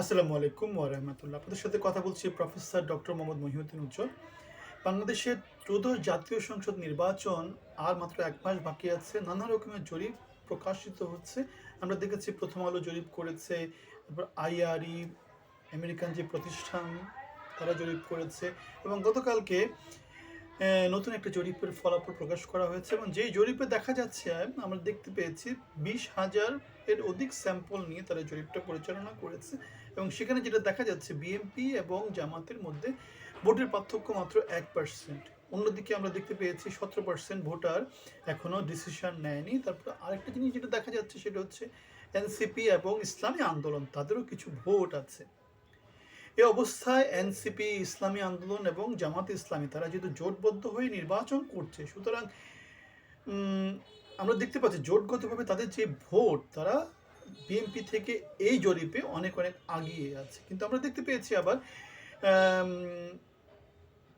আসসালামু আলাইকুম ওয়া রাহমাতুল্লাহ। আপনাদের সাথে কথা বলছি প্রফেসর ডক্টর মোহাম্মদ মহিউদ্দিন উজ্জ্বল। বাংলাদেশের ত্রয়োদশ জাতীয় সংসদ নির্বাচন আর মাত্র ১ মাস বাকি আছে। নানা রকমের জরিপ প্রকাশিত হচ্ছে। আমরা দেখেছি প্রথম আলো জরিপ করেছে, তারপর আইআরই আমেরিকান যে প্রতিষ্ঠান তারা জরিপ করেছে এবং গতকালকে নতুন একটা জরিপের ফলাফল প্রকাশ করা হয়েছে এবং যেই জরিপে দেখা যাচ্ছে আমরা দেখতে পেয়েছি ২০,০০০ এর অধিক স্যাম্পল নিয়ে তারা জরিপটা পরিচালনা করেছে এবং সেখানে যেটা দেখা যাচ্ছে বিএনপি এবং জামাতের মধ্যে ভোটের পার্থক্য মাত্র ১%। অন্যদিকে আমরা দেখতে পেয়েছি ১৭% ভোটার এখনও ডিসিশন নেয়নি। তারপর আরেকটা জিনিস যেটা দেখা যাচ্ছে সেটা হচ্ছে এনসিপি এবং ইসলামী আন্দোলন তাদেরও কিছু ভোট আছে। এ অবস্থায় এনসিপি, ইসলামী আন্দোলন এবং জামাত ইসলামী তারা যেহেতু জোটবদ্ধ হয়ে নির্বাচন করছে, সুতরাং আমরা দেখতে পাচ্ছি জোটগতভাবে তাদের যে ভোট তারা বিএনপি থেকে এই জরিপে অনেক অনেক আগিয়ে আছে। কিন্তু আমরা দেখতে পেয়েছি আবার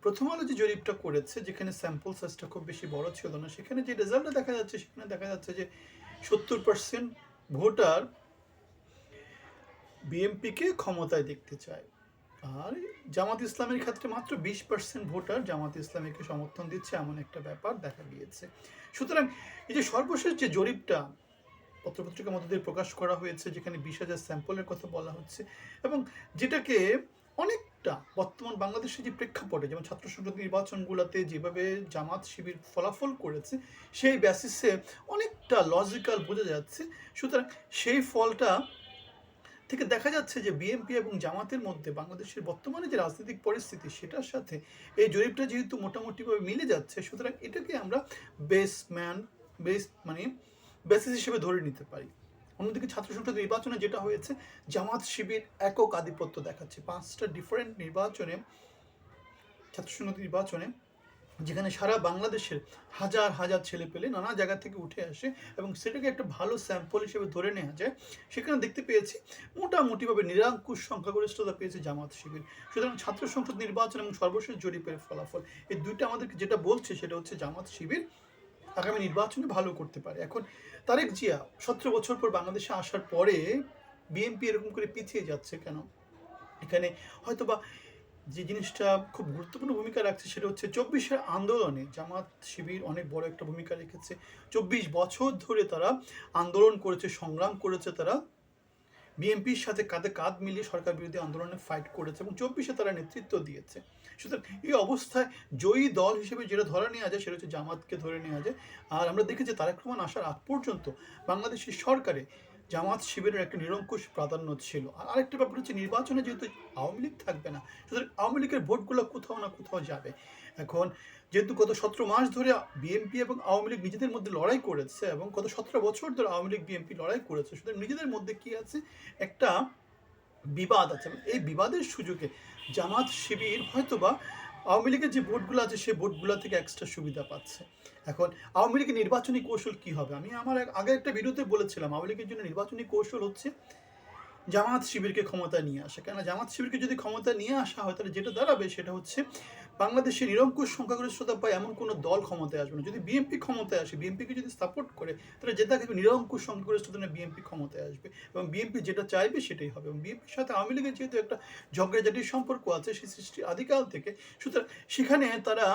প্রথম আলো যে জরিপটা করেছে, যেখানে স্যাম্পল সাইজটা খুব বেশি বড় ছিল না, সেখানে যে রেজাল্টটা দেখা যাচ্ছে সেখানে দেখা যাচ্ছে যে ৭০% ভোটার বিএনপিকে ক্ষমতায় দেখতে চায়। আর জামাত ইসলামের ক্ষেত্রে মাত্র ২০% ভোটার জামাত ইসলামীকে সমর্থন দিচ্ছে, এমন একটা ব্যাপার দেখা গিয়েছে। সুতরাং এই যে সর্বশেষ যে জরিপটা পত্রপত্রিকার মধ্যে দিয়ে প্রকাশ করা হয়েছে, যেখানে ২০,০০০ স্যাম্পলের কথা বলা হচ্ছে এবং যেটাকে অনেকটা বর্তমান বাংলাদেশের যে প্রেক্ষাপটে, যেমন ছাত্র সংসদ নির্বাচনগুলোতে যেভাবে জামাত শিবির ফলাফল করেছে সেই বেসিসে অনেকটা লজিক্যাল বোঝা যাচ্ছে। সুতরাং সেই ফলটা থেকে দেখা যাচ্ছে যে বিএনপি এবং জামাতের মধ্যে বাংলাদেশের বর্তমানে যে রাজনৈতিক পরিস্থিতি সেটার সাথে এই জরিপটা যেহেতু মোটামুটিভাবে মিলে যাচ্ছে, সুতরাং এটাকে আমরা বেসিস হিসেবে ধরে নিতে পারি। অন্যদিকে ছাত্র সংসদ নির্বাচনে যেটা হয়েছে, জামাত শিবির একক আধিপত্য দেখাচ্ছে ৫টা ডিফারেন্ট নির্বাচনে, ছাত্র সংসদ নির্বাচনে, যেখানে সারা বাংলাদেশের হাজার হাজার ছেলেপেলে নানা জায়গা থেকে উঠে আসে এবং সেটাকে একটা ভালো স্যাম্পল হিসেবে ধরে নেওয়া যায়। সেখানে দেখতে পেয়েছি মোটামুটিভাবে নিরঙ্কুশ সংখ্যাগরিষ্ঠতা পেয়েছে জামাত শিবির। সুতরাং ছাত্র সংসদ নির্বাচন এবং সর্বশেষ জরিপের ফলাফল এই দুইটা আমাদেরকে যেটা বলছে সেটা হচ্ছে জামাত শিবির আগামী নির্বাচনে ভালো করতে পারে। এখন তারেক জিয়া ১৭ বছর পর বাংলাদেশে আসার পরে বিএনপি এরকম করে পিছিয়ে যাচ্ছে কেন? এখানে হয়তোবা যে জিনিসটা খুব গুরুত্বপূর্ণ ভূমিকা রাখছে সেটা হচ্ছে ২৪-এর আন্দোলনে জামাত শিবির অনেক বড় একটা ভূমিকা রেখেছে। ২৪ বছর ধরে তারা আন্দোলন করেছে, সংগ্রাম করেছে, তারা বিএনপির সাথে কাঁধে কাঁধ মিলিয়ে সরকার বিরোধী আন্দোলনে ফাইট করেছে এবং ২৪-এ তারা নেতৃত্ব দিয়েছে। সুতরাং এই অবস্থায় জয়ী দল হিসেবে যেটা ধরে নেওয়া যায় সেটা হচ্ছে জামাতকে ধরে নেওয়া যায়। আর আমরা দেখেছি তারেক রহমান আসার আগ পর্যন্ত বাংলাদেশের সরকারে জামাত শিবিরের একটা নিরঙ্কুশ প্রাধান্য ছিল। আর আরেকটা ব্যাপার হচ্ছে নির্বাচনে যেহেতু আওয়ামী লীগ থাকবে না, সুতরাং আওয়ামী লীগের ভোটগুলো কোথাও না কোথাও যাবে। এখন যেহেতু গত ১৭ মাস ধরে বিএনপি এবং আওয়ামী লীগ নিজেদের মধ্যে লড়াই করেছে এবং গত ১৭ বছর ধরে আওয়ামী লীগ বিএনপি লড়াই করেছে, সুতরাং নিজেদের মধ্যে কি আছে, একটা বিবাদ আছে। এই বিবাদের সুযোগে জামাত শিবির হয়তোবা আওয়ামী লীগের যে ভোটগুলো আছে সেই ভোটগুলো থেকে এক্সট্রা সুবিধা পাচ্ছে। এখন আওয়ামী লীগের নির্বাচনী কৌশল কি হবে? আমি আমার আগে একটা ভিডিওতে বলেছিলাম আওয়ামী লীগের জন্য নির্বাচনী কৌশল হচ্ছে জামাত শিবিরকে ক্ষমতায় নিয়ে আসা। কেন জামাত শিবিরকে যদি ক্ষমতায় নিয়ে আসা হয় তাহলে যেটা দাঁড়াবে সেটা হচ্ছে বাংলাদেশে নিরঙ্কুশ সংখ্যাগরিষ্ঠতা পায় এমন কোনো দল ক্ষমতায় আসবে না। যদি বিএনপি ক্ষমতায় আসে, বিএনপিকে যদি সাপোর্ট করে, তাহলে যেটা থাকবে নিরঙ্কুশ সংখ্যাগরিষ্ঠতা নিয়ে বিএনপি ক্ষমতায় আসবে এবং বিএনপি যেটা চাইবে সেটাই হবে। এবং বিএনপির সাথে আওয়ামী লীগের যেহেতু একটা ঝগড়াঝাটির সম্পর্ক আছে সেই সৃষ্টির আদিকাল থেকে, সুতরাং সেখানে তারা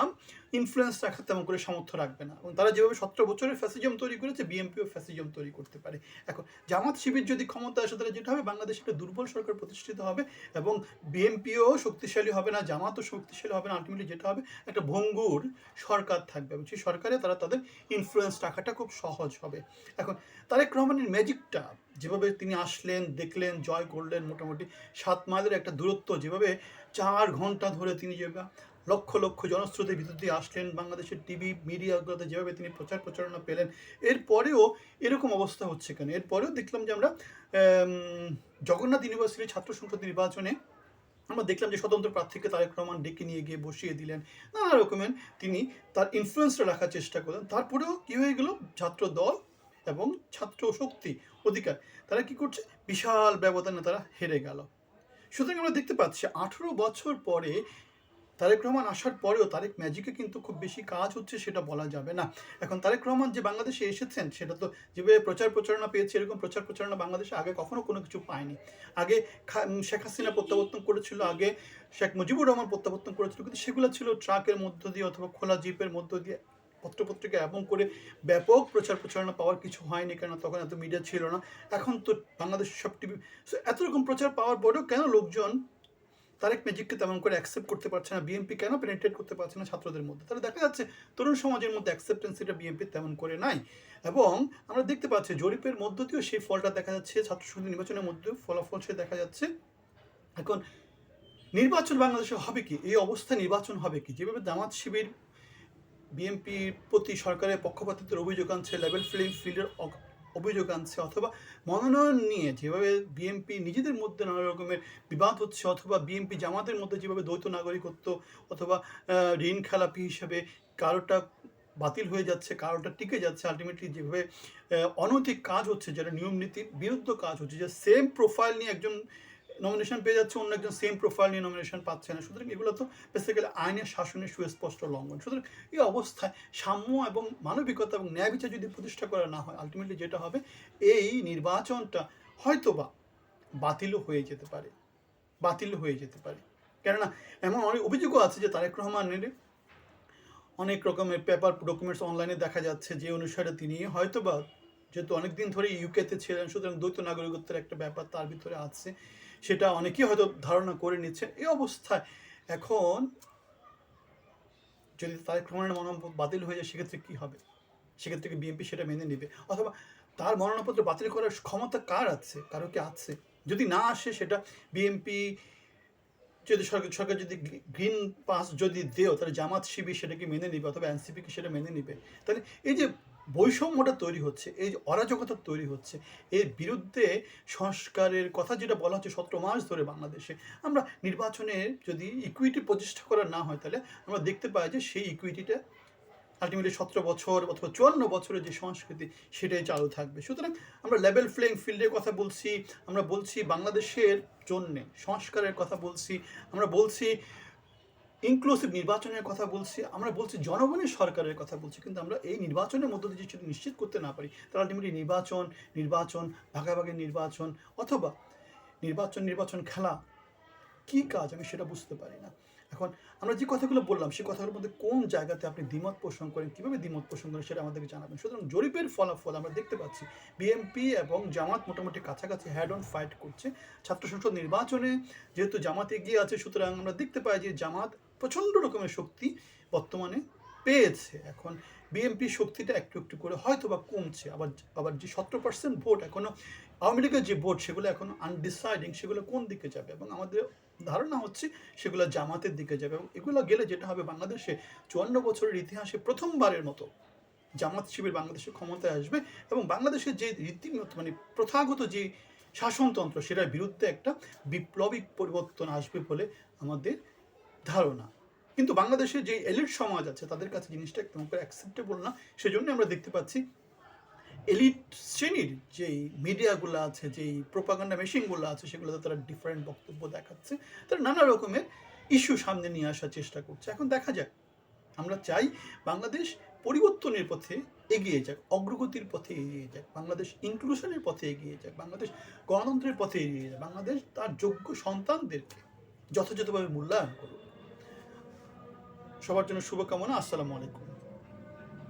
ইনফ্লুয়েন্স রাখার তেমন করে সামর্থ্য রাখবে না এবং তারা যেভাবে ১৭ বছরের ফ্যাসিজম তৈরি করেছে বিএনপিও ফ্যাসিজম তৈরি করতে পারে। এখন জামাত শিবির যদি ক্ষমতা আসে তাহলে যেটা হবে, বাংলাদেশে একটা দুর্বল সরকার প্রতিষ্ঠিত হবে এবং বিএনপিও শক্তিশালী হবে না, জামাতও শক্তিশালী হবে না। আলটিমেটলি যেটা হবে, একটা ভঙ্গুর সরকার থাকবে এবং সেই সরকারে তারা তাদের ইনফ্লুয়েন্স রাখাটা খুব সহজ হবে। এখন তারেক রহমানের ম্যাজিকটা, যেভাবে তিনি আসলেন, দেখলেন, জয় করলেন, মোটামুটি ৭ মাইলের একটা দূরত্ব, যেভাবে ৪ ঘন্টা ধরে তিনি যেভাবে লক্ষ লক্ষ জনস্রোতের ভিতর দিয়ে আসলেন, বাংলাদেশের টিভি মিডিয়াগুলোতে যেভাবে তিনি প্রচারণা পেলেন, এরপরেও এরকম অবস্থা হচ্ছে কেন? এরপরেও দেখলাম যে আমরা জগন্নাথ ইউনিভার্সিটির ছাত্র সংসদ নির্বাচনে আমরা দেখলাম যে স্বতন্ত্র প্রার্থীকে তারেক রহমান ডেকে নিয়ে গিয়ে বসিয়ে দিলেন, নানা রকমের তিনি তার ইনফ্লুয়েন্সটা রাখার চেষ্টা করলেন। তারপরেও কী হয়ে গেল, ছাত্র দল এবং ছাত্র শক্তি অধিকার তারা কি করছে, বিশাল ব্যবধানে তারা হেরে গেল। সুতরাং আমরা দেখতে পাচ্ছি ১৮ বছর পরে তারেক রহমান আসার পরেও তারেক ম্যাজিকে কিন্তু খুব বেশি কাজ হচ্ছে সেটা বলা যাবে না। এখন তারেক রহমান যে বাংলাদেশে এসেছেন সেটা তো যেভাবে প্রচার প্রচারণা পেয়েছে এরকম প্রচার প্রচারণা বাংলাদেশে আগে কখনো কোনো কিছু পায়নি। আগে শেখ হাসিনা প্রত্যাবর্তন করেছিল, আগে শেখ মুজিবুর রহমান প্রত্যাবর্তন করেছিল, কিন্তু সেগুলো ছিল ট্রাকের মধ্য দিয়ে অথবা খোলা জিপের মধ্য দিয়ে পত্রপত্রিকা এবং করে ব্যাপক প্রচার প্রচারণা পাওয়ার কিছু হয়নি, কেন তখন এত মিডিয়া ছিল না। এখন তো বাংলাদেশের সব টিভি, এত রকম প্রচার পাওয়ার পরেও কেন লোকজন তারেক ম্যাজিককে তেমন করে অ্যাকসেপ্ট করতে পারছে না, বিএনপি কেন পেনিট্রেট করতে পারছে না ছাত্রদের মধ্যে? তাহলে দেখা যাচ্ছে তরুণ সমাজের মধ্যে অ্যাকসেপ্টেন্সিটা বিএনপি তেমন করে নাই। এবং আমরা দেখতে পাচ্ছি জরিপের মধ্য দিয়েও সেই ফলটা দেখা যাচ্ছে, ছাত্র সংসদ নির্বাচনের মধ্যেও ফলাফল সে দেখা যাচ্ছে। এখন নির্বাচন বাংলাদেশে হবে কি, এই অবস্থায় নির্বাচন হবে কি? যেভাবে জামাত শিবির বিএনপির প্রতি সরকারের পক্ষপাতিত্বের অভিযোগ আনছে, লেভেল প্লেইং ফিল্ডের অভিযোগ আনছে, অথবা মনোনয়ন নিয়ে যেভাবে বিএনপি নিজেদের মধ্যে নানা রকমের বিবাদ হচ্ছে, অথবা বিএনপি জামাতের মধ্যে যেভাবে দ্বৈত নাগরিকত্ব অথবা ঋণ খেলাপি হিসেবে কারোটা বাতিল হয়ে যাচ্ছে, কারোটা টিকে যাচ্ছে, আলটিমেটলি যেভাবে অনৈতিক কাজ হচ্ছে, যেটা নিয়ম নীতির বিরুদ্ধ কাজ হচ্ছে, যে সেম প্রোফাইল নিয়ে একজন নমিনেশন পেয়ে যাচ্ছে, অন্য একজন সেম প্রোফাইল নিয়ে নমিনেশন পাচ্ছে না। সুতরাং এগুলো তো বেসিক্যালি আইনের শাসনের সুস্পষ্ট লঙ্ঘন। সুতরাং এই অবস্থায় সাম্য এবং মানবিকতা এবং ন্যায় বিচার যদি প্রতিষ্ঠা করা না হয়, আলটিমেটলি যেটা হবে, এই নির্বাচনটা হয়তোবা বাতিলও হয়ে যেতে পারে। কেননা এমন অনেক অভিযোগও আছে যে তারেক রহমানের অনেক রকমের পেপার ডকুমেন্টস অনলাইনে দেখা যাচ্ছে, যে অনুসারে তিনি হয়তোবা, যেহেতু অনেকদিন ধরে ইউকেতে ছিলেন, সুতরাং দ্বৈত নাগরিকত্বের একটা ব্যাপার তার ভিতরে আছে, সেটা অনেকেই হয়তো ধারণা করে নিচ্ছেন। এই অবস্থায় এখন যদি তারেক রহমানের মনোনয়ন বাতিল হয়ে যায়, সেক্ষেত্রে কী হবে? সেক্ষেত্রে কি বিএনপি সেটা মেনে নেবে? অথবা তার মনোনয়নপত্র বাতিল করার ক্ষমতা কার আছে, কারো কি আছে? যদি না আসে, সেটা বিএনপি যদি সরকার যদি গ্রিন পাস যদি দেও, তাহলে জামাত শিবির সেটাকে মেনে নেবে, অথবা এনসিপি কি সেটা মেনে নেবে? তাহলে এই যে বৈষম্যটা তৈরি হচ্ছে, এই যে অরাজকতা তৈরি হচ্ছে, এর বিরুদ্ধে সংস্কারের কথা যেটা বলা হচ্ছে 17 মাস ধরে বাংলাদেশে, আমরা নির্বাচনের যদি ইকুইটি প্রতিষ্ঠা করা না হয়, তাহলে আমরা দেখতে পাই যে সেই ইকুইটিটা আলটিমেটলি 17 বছর অথবা 54 বছরের যে সংস্কৃতি, সেটাই চালু থাকবে। সুতরাং আমরা লেভেল প্লেইং ফিল্ডের কথা বলছি, আমরা বলছি বাংলাদেশের জন্যে সংস্কারের কথা বলছি, আমরা বলছি ইনক্লুসিভ নির্বাচনের কথা বলছি, আমরা বলছি জনগণের সরকারের কথা বলছি, কিন্তু আমরা এই নির্বাচনের মধ্য দিয়ে যদি নিশ্চিত করতে না পারি, তাহলে আলটিমেটলি নির্বাচন ভাগাভাগি নির্বাচন অথবা নির্বাচন খেলা কী কাজ, আমি সেটা বুঝতে পারি না। এখন আমরা যে কথাগুলো বললাম, সেই কথাগুলোর মধ্যে কোন জায়গাতে আপনি দ্বিমত পোষণ করেন, কীভাবে দ্বিমত পোষণ করেন, সেটা আমাদেরকে জানাবেন। সুতরাং জরিপের ফলাফল আমরা দেখতে পাচ্ছি, বিএনপি এবং জামাত মোটামুটি কাছাকাছি হ্যাড অন ফাইট করছে। ছাত্র সংসদ নির্বাচনে যেহেতু জামাত এগিয়ে আছে, সুতরাং আমরা দেখতে পাই যে জামাত প্রচণ্ড রকমের শক্তি বর্তমানে পেয়েছে। এখন বিএনপির শক্তিটা একটু একটু করে হয়তো বা কমছে, আবার যে 17% ভোট এখনও আওয়ামী লীগের যে ভোট, সেগুলো এখনও আনডিসাইডিং, সেগুলো কোন দিকে যাবে, এবং আমাদের ধারণা হচ্ছে সেগুলো জামাতের দিকে যাবে। এবং এগুলো গেলে যেটা হবে, বাংলাদেশে 54 বছরের ইতিহাসে প্রথমবারের মতো জামাত শিবির বাংলাদেশে ক্ষমতায় আসবে, এবং বাংলাদেশের যে রীতিমতো মানে প্রথাগত যে শাসনতন্ত্র, সেটার বিরুদ্ধে একটা বিপ্লবিক পরিবর্তন আসবে বলে আমাদের ধারণা। কিন্তু বাংলাদেশের যে এলিট সমাজ আছে, তাদের কাছে জিনিসটা একদম করে অ্যাকসেপ্টেবল না। সেজন্য আমরা দেখতে পাচ্ছি এলিট শ্রেণীর যেই মিডিয়াগুলো আছে, যেই প্রোপাগান্ডা মেশিনগুলো আছে, সেগুলোতে তারা ডিফারেন্ট বক্তব্য দেখাচ্ছে, তারা নানা রকমের ইস্যু সামনে নিয়ে আসার চেষ্টা করছে। এখন দেখা যাক, আমরা চাই বাংলাদেশ পরিবর্তনের পথে এগিয়ে যাক, অগ্রগতির পথে এগিয়ে যাক, বাংলাদেশ ইনক্লুশনের পথে এগিয়ে যাক, বাংলাদেশ গণতন্ত্রের পথে এগিয়ে যাক, বাংলাদেশ তার যোগ্য সন্তানদেরকে যথাযথভাবে মূল্যায়ন করুক। সবার জন্য শুভকামনা। আসসালামু আলাইকুম।